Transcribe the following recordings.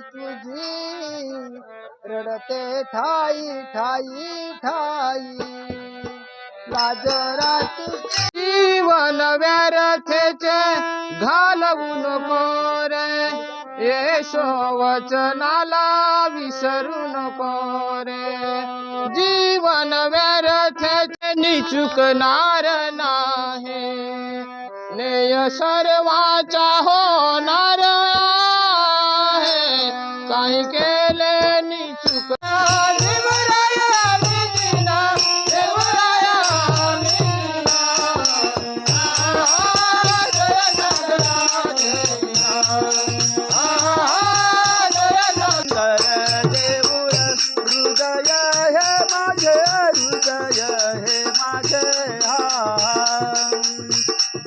तुझी रडते ठाई ठाई ठाई लाज राती जीवन व्यर्थेचे घालवू नको रे येशो वचनाला विसरू नको रे जीवन व्यर्थेचे निचुकणार नाही नेय सर्वाचा होणार आहे काही केले निचुक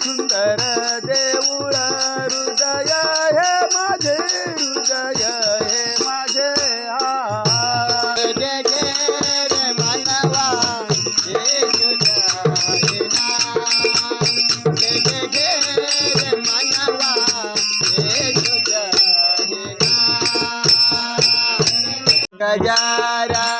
सुंदर देऊळ हृदय हे माझे हृदय हे माझे जय जय रे मानवा जय जय रे मानवा गजारा